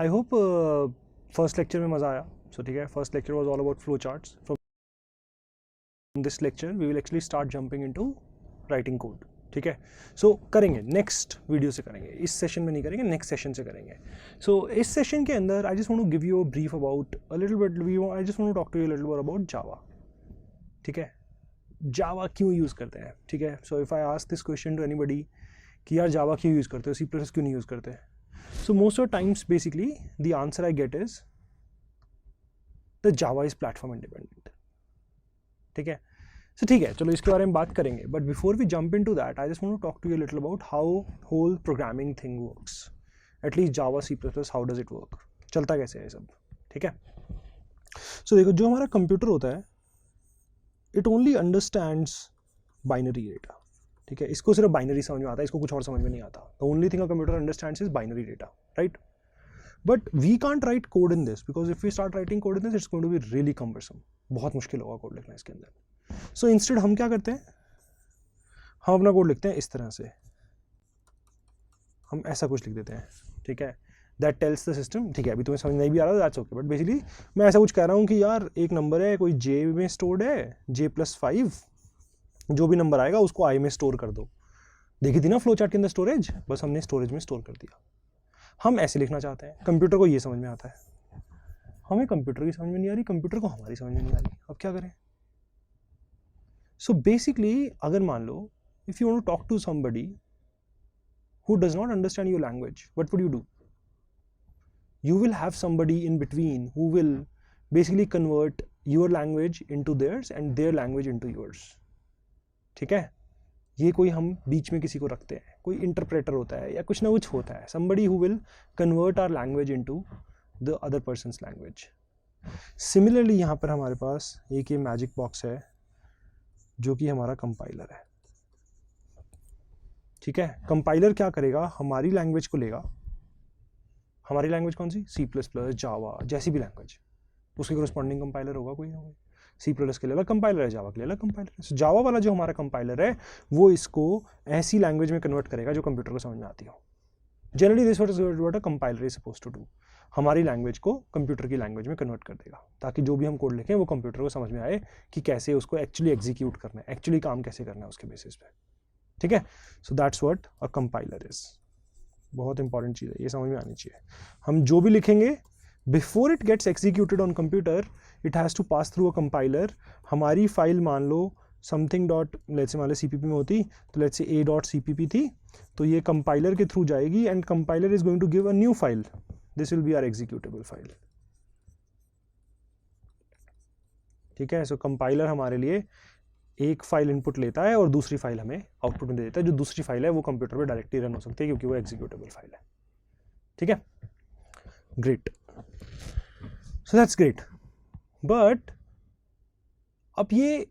I hope first lecture में मज़ा आया. सो ठीक है, first lecture was all about flow charts. From this lecture we will actually start jumping into writing code. ठीक है, सो करेंगे नेक्स्ट वीडियो से करेंगे, इस सेशन में नहीं करेंगे, नेक्स्ट सेशन से करेंगे. सो इस सेशन के अंदर I just want to give you a brief about a little bit, I just want to talk to you little bit about Java. ठीक है, जावा क्यों यूज़ करते हैं. ठीक है, so if I ask this question to anybody कि यार जावा क्यों यूज़ करते हो, सी प्लस क्यों नहीं यूज़ करते, so most of the times basically the answer I get is the Java is platform independent. ठीक है, so ठीक है, चलो इसके बारे में बात करेंगे. But before we jump into that I just want to talk to you little about how whole programming thing works, at least Java C plus plus, how does it work, चलता कैसे है सब. ठीक है, सो देखो, जो हमारा कंप्यूटर होता है it only understands binary data. ठीक है, इसको सिर्फ बाइनरी समझ में आता है, इसको कुछ और समझ में नहीं आता. The only thing a computer understands is binary data, right. But we can't write code in this, because if we start writing code in this it's going to be really cumbersome. बहुत मुश्किल होगा code लिखना इसके अंदर. So instead हम क्या करते हैं, हम अपना कोड लिखते हैं इस तरह से, हम ऐसा कुछ लिख देते हैं. ठीक है, दैट टेल्स द सिस्टम. ठीक है, अभी तुम्हें समझ नहीं भी आ रहा, दैट्स ओके. बट बेसिकली मैं ऐसा कुछ कह रहा हूँ कि यार एक नंबर है, कोई जे में स्टोर्ड है, J+5, जो भी नंबर आएगा उसको आई में स्टोर कर दो. देखी थी ना फ्लो चार्ट के अंदर स्टोरेज, बस हमने स्टोरेज में स्टोर कर दिया. हम ऐसे लिखना चाहते हैं, कंप्यूटर को ये समझ में आता है, हमें कंप्यूटर की समझ में नहीं आ रही, कंप्यूटर को हमारी समझ में नहीं आ रही. अब क्या करें. सो बेसिकली अगर मान लो if you want to talk to somebody who does not understand your language, what would you do. you will have somebody in between who will basically convert your language into theirs and their language into yours. ठीक है, ये कोई हम बीच में किसी को रखते हैं, कोई इंटरप्रेटर होता है या कुछ ना कुछ होता है, somebody who will convert our language into the other person's language. Similarly यहाँ पर हमारे पास एक ये मैजिक बॉक्स है जो कि हमारा कंपाइलर है. ठीक है, कंपाइलर क्या करेगा, हमारी लैंग्वेज को लेगा. हमारी लैंग्वेज कौन सी, सी प्लस प्लस, जावा, जैसी भी लैंग्वेज, उसके कोरस्पॉन्डिंग कंपाइलर होगा कोई ना कोई. सी प्लस के लिए अलग कंपाइलर है, जावा के लिए अलग कंपाइलर है. जावा वाला जो हमारा कंपाइलर है वो इसको ऐसी लैंग्वेज में कन्वर्ट करेगा जो कंप्यूटर को समझ में आती हो. Generally this what a compiler is supposed to do, हमारी लैंग्वेज को कंप्यूटर की लैंग्वेज में कन्वर्ट कर देगा, ताकि जो भी हम कोड लिखें वो कंप्यूटर को समझ में आए कि कैसे उसको एक्चुअली एग्जीक्यूट करना है, एक्चुअली काम कैसे करना है उसके बेसिस पे. ठीक है, so that's what a compiler is. बहुत इंपॉर्टेंट चीज़ है, ये समझ में आनी चाहिए. हम जो भी लिखेंगे before it gets executed on computer it has to pass through a compiler. हमारी फाइल मान लो समथिंग डॉट, लेट्स से मान लो CPP में होती तो लेट्स से a.cpp थी, तो ये कंपाइलर के थ्रू जाएगी and compiler is going to give a new file, this will be our executable file. ठीक है, सो कंपाइलर हमारे लिए एक फाइल इनपुट लेता है और दूसरी फाइल हमें आउटपुट में दे देता है. जो दूसरी फाइल है वो कंप्यूटर पे डायरेक्टली रन हो सकती है क्योंकि वो एग्जीक्यूटेबल फाइल है. ठीक है, great, so that's great. But अब ये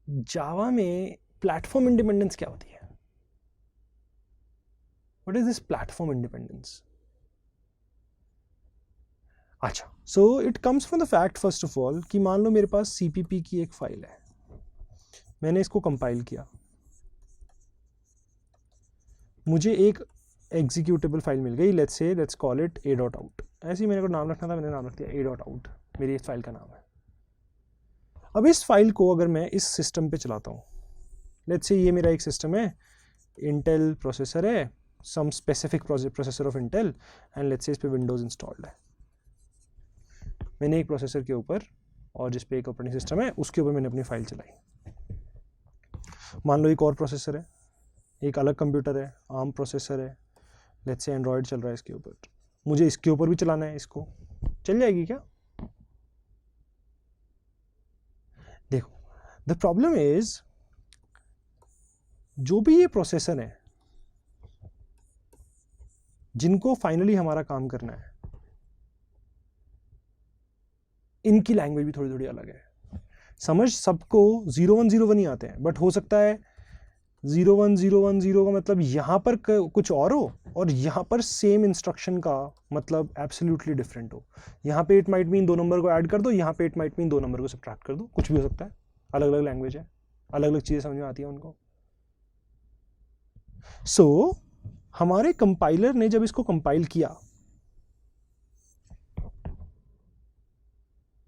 जावा में प्लेटफॉर्म इंडिपेंडेंस क्या होती है, what is this platform independence. अच्छा, so it comes from the fact first of all कि मान लो मेरे पास CPP की एक फाइल है, मैंने इसको कंपाइल किया, मुझे एक एग्जीक्यूटेबल फाइल मिल गई, लेट्स कॉल इट a.out. ऐसे ही मेरे को नाम रखना था, मैंने नाम रख दिया a.out, मेरी इस फाइल का नाम है. अब इस फाइल को अगर मैं इस सिस्टम पे चलाता हूँ, लेट्स से ये मेरा एक सिस्टम है, इंटेल प्रोसेसर है, some specific processor of Intel, and let's say इस पे विंडोज़ इंस्टॉल्ड है. मैंने एक प्रोसेसर के ऊपर और जिस पे एक ऑपरेटिंग सिस्टम है उसके ऊपर मैंने अपनी फाइल चलाई. मान लो एक और प्रोसेसर है, एक अलग कंप्यूटर है, आर्म प्रोसेसर है, लेट्स से एंड्रॉयड चल रहा है इसके ऊपर, मुझे इसके ऊपर भी चलाना है, इसको चल जाएगी क्या. देखो, द प्रॉब्लम इज जो भी ये प्रोसेसर है जिनको फाइनली हमारा काम करना है, इनकी लैंग्वेज भी थोड़ी थोड़ी अलग है. समझ सबको 0101 ही आते हैं, बट हो सकता है 01010 का मतलब यहाँ पर कुछ और हो और यहाँ पर सेम इंस्ट्रक्शन का मतलब एब्सोल्युटली डिफरेंट हो. यहाँ पे इट माइट मीन 2 नंबर को ऐड कर दो, यहाँ पे इट माइट मीन 2 नंबर को सब्ट्रैक्ट कर दो, कुछ भी हो सकता है. अलग अलग लैंग्वेज है, अलग अलग चीज़ें समझ में आती है उनको. सो हमारे कंपाइलर ने जब इसको कंपाइल किया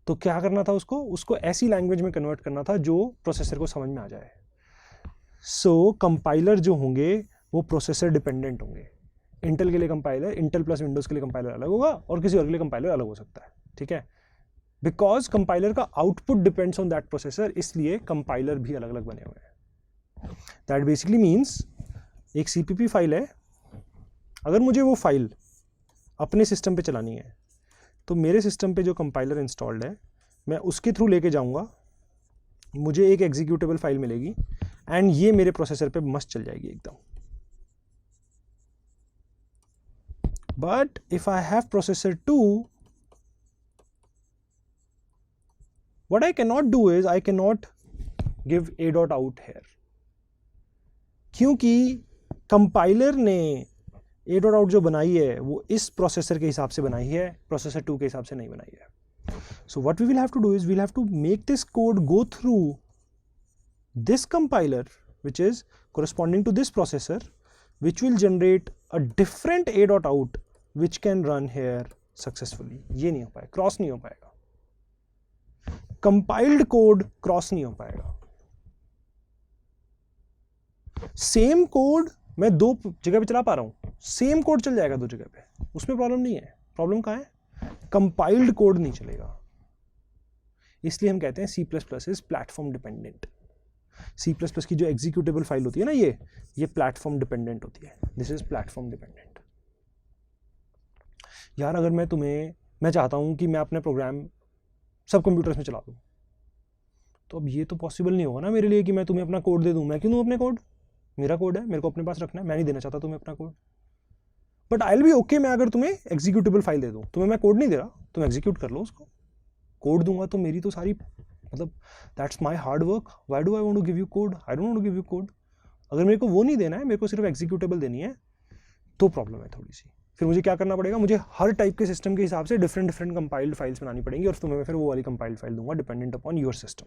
तो क्या करना था उसको ऐसी लैंग्वेज में कन्वर्ट करना था जो प्रोसेसर को समझ में आ जाए। सो कंपाइलर जो होंगे वो प्रोसेसर डिपेंडेंट होंगे। इंटेल के लिए कंपाइलर, इंटेल प्लस विंडोज़ के लिए कंपाइलर अलग होगा और किसी और के लिए कंपाइलर अलग हो सकता है, ठीक है। बिकॉज कंपाइलर का output depends on that processor, इसलिए कंपाइलर भी अलग अलग बने हुए हैं। दैट बेसिकली मीन्स एक CPP फाइल है, अगर मुझे वो फाइल अपने सिस्टम पे चलानी है तो मेरे सिस्टम पे जो कंपाइलर इंस्टॉल्ड है मैं उसके थ्रू लेके जाऊंगा, मुझे एक एग्जीक्यूटेबल फाइल मिलेगी एंड ये मेरे प्रोसेसर पे मस्त चल जाएगी एकदम। But if I have processor 2, what I cannot do is I cannot give a.out here, क्योंकि कंपाइलर ने a.out जो बनाई है वो इस प्रोसेसर के हिसाब से बनाई है, प्रोसेसर 2 के हिसाब से नहीं बनाई है। So what we will have to do is we'll have to make this code go through this compiler which is corresponding to this processor, which will generate a different a.out which can run here successfully। ये नहीं हो पाएगा, cross नहीं हो पाएगा, compiled code cross नहीं हो पाएगा। सेम कोड मैं 2 जगह पे चला पा रहा हूं, सेम कोड चल जाएगा 2 जगह पे, उसमें प्रॉब्लम नहीं है। प्रॉब्लम कहां है? कंपाइल्ड कोड नहीं चलेगा। इसलिए हम कहते हैं C++ is platform dependent. C++ की जो एग्जीक्यूटेबल फाइल होती है ना, ये प्लेटफॉर्म डिपेंडेंट होती है। This is platform dependent. यार अगर मैं चाहता हूं कि मैं अपने प्रोग्राम सब कंप्यूटर्स में चला दूं, तो अब ये तो पॉसिबल नहीं होगा ना मेरे लिए कि मैं तुम्हें अपना कोड दे दूं। मैं क्यों दूं अपने कोड? मेरा कोड है, मेरे को अपने पास रखना है, मैं नहीं देना चाहता तुम्हें अपना code. But I will be okay मैं अगर तुम्हें एग्जीक्यूटेबल फाइल दे दूं, तुम्हें मैं कोड नहीं दे रहा, तुम एग्जीक्यूट कर लो उसको। कोड दूंगा तो मेरी तो सारी मतलब that's my hard work, why do I want to give you code? I don't want to give you code. अगर मेरे को वो नहीं देना है, मेरे को सिर्फ एग्जीक्यूटेबल देनी है, तो प्रॉब्लम है थोड़ी सी। फिर मुझे क्या करना पड़ेगा? मुझे हर टाइप के सिस्टम के हिसाब से डिफरेंट कंपाइल्ड फाइल्स बनानी पड़ेंगी और तुम्हें मैं फिर वो वाली कंपाइल्ड फाइल दूंगा डिपेंडेंट अपॉन योर सिस्टम।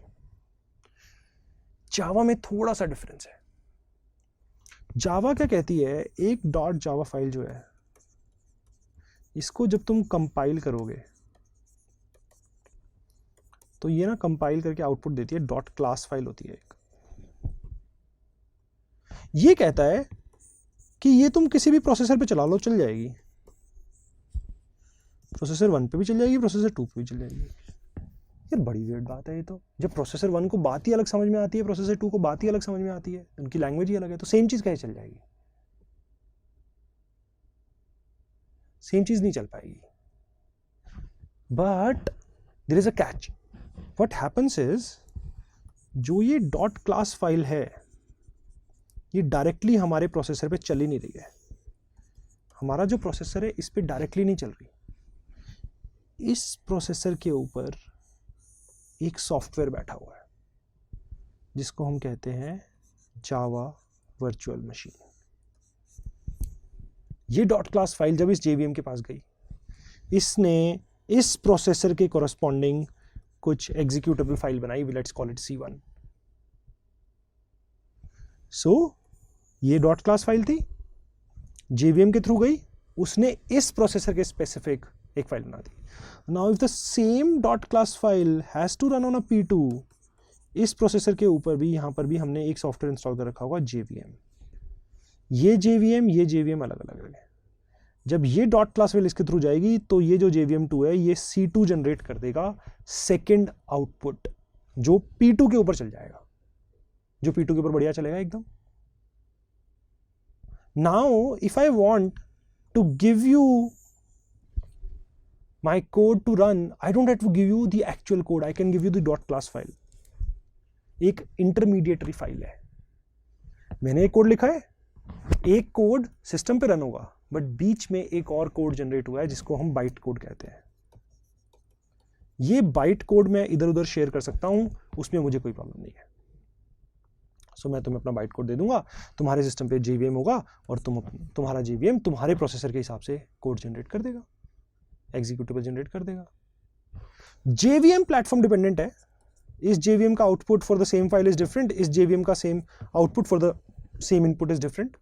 जावा में थोड़ा सा डिफरेंस है। जावा क्या कहती है, एक .java फाइल जो है, इसको जब तुम कंपाइल करोगे तो ये ना कंपाइल करके आउटपुट देती है, .class फाइल होती है एक। ये कहता है कि ये तुम किसी भी प्रोसेसर पे चला लो, चल जाएगी। प्रोसेसर 1 पे भी चल जाएगी, प्रोसेसर 2 पे भी चल जाएगी। यार बड़ी वियर्ड बात है ये तो। जब प्रोसेसर 1 को बात ही अलग समझ में आती है, प्रोसेसर 2 को बात ही अलग समझ में आती है, उनकी लैंग्वेज ही अलग है, तो सेम चीज कैसे चल जाएगी? सेम चीज नहीं चल पाएगी। But there is a catch. What happens is, जो ये .class फाइल है ये डायरेक्टली हमारे प्रोसेसर पे चल ही नहीं रही है। हमारा जो प्रोसेसर है इस पे डायरेक्टली नहीं चल रही। इस प्रोसेसर के ऊपर एक सॉफ्टवेयर बैठा हुआ है जिसको हम कहते हैं जावा वर्चुअल मशीन। ये .class फाइल जब इस JVM के पास गई, इसने इस प्रोसेसर के कोरस्पॉन्डिंग कुछ एग्जीक्यूटेबल फाइल बनाई, let's call it C1। So ये .class फाइल थी, JVM के थ्रू गई, उसने इस प्रोसेसर के स्पेसिफिक एक फाइल बना दी। Now if the same .class file has to run on a P2, इस प्रोसेसर के ऊपर भी, यहां पर भी हमने एक सॉफ्टवेयर इंस्टॉल कर रखा होगा JVM। ये JVM अलग अलग है। जब ये .class फाइल इसके थ्रू जाएगी तो ये जो JVM2 है ये C2 जनरेट कर देगा सेकेंड आउटपुट, जो P2 के ऊपर चल जाएगा, जो P2 के ऊपर बढ़िया चलेगा एकदम। Now if I want to give you my code to run, I don't have to give you the actual code, I can give you the .class file। एक इंटरमीडिएटरी फाइल है। मैंने एक कोड लिखा है, एक कोड सिस्टम पे run होगा, but बीच में एक और कोड जनरेट हुआ है जिसको हम बाइट कोड कहते हैं। ये बाइट कोड मैं इधर उधर शेयर कर सकता हूं, उसमें मुझे कोई प्रॉब्लम नहीं है। सो मैं तुम्हें अपना बाइट कोड दे दूंगा, तुम्हारे सिस्टम पे JVM होगा और तुम्हारा JVM तुम्हारे प्रोसेसर के हिसाब से कोड जनरेट कर देगा, एग्जीक्यूटेबल जनरेट कर देगा। JVM प्लेटफॉर्म डिपेंडेंट है। इस JVM का output for the same file is different, इस JVM का same output for the same input is different,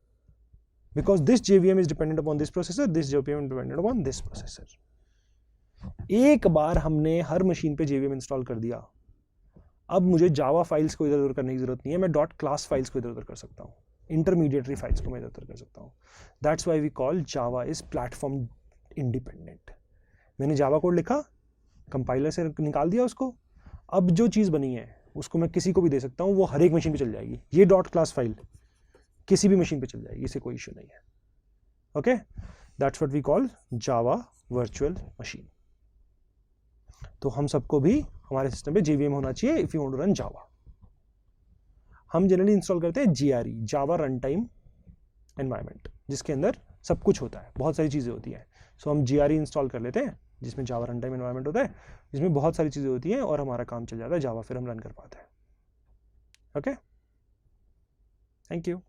because this JVM is dependent upon this processor, this JVM is dependent upon this processor। एक बार हमने हर machine पे JVM install कर दिया, अब मुझे जावा files को इधर उधर करने की जरूरत नहीं है, मैं डॉट क्लास फाइल्स को इधर उधर कर सकता हूँ, इंटरमीडिएटरी फाइल्स को मैं इधर उधर कर सकता हूँ. That's why we call Java is platform independent. मैंने जावा कोड लिखा, कंपाइलर से निकाल दिया उसको, अब जो चीज़ बनी है उसको मैं किसी को भी दे सकता हूँ, वो हर एक मशीन पे चल जाएगी. ये डॉट क्लास फाइल किसी भी मशीन पे चल जाएगी, इससे कोई इशू नहीं है. Okay, that's what we call Java virtual machine. तो हम सबको भी हमारे सिस्टम पे JVM होना चाहिए if you want to run Java. हम जनरली इंस्टॉल करते हैं GRE, Java run time environment, जिसके अंदर सब कुछ होता है, बहुत सारी चीज़ें होती हैं. सो हम GRE इंस्टॉल कर लेते हैं जिसमें जावा रन टाइम एनवायरनमेंट होता है, जिसमें बहुत सारी चीज़ें होती हैं और हमारा काम चल जाता है जावा, फिर हम रन कर पाते हैं. Okay, thank you.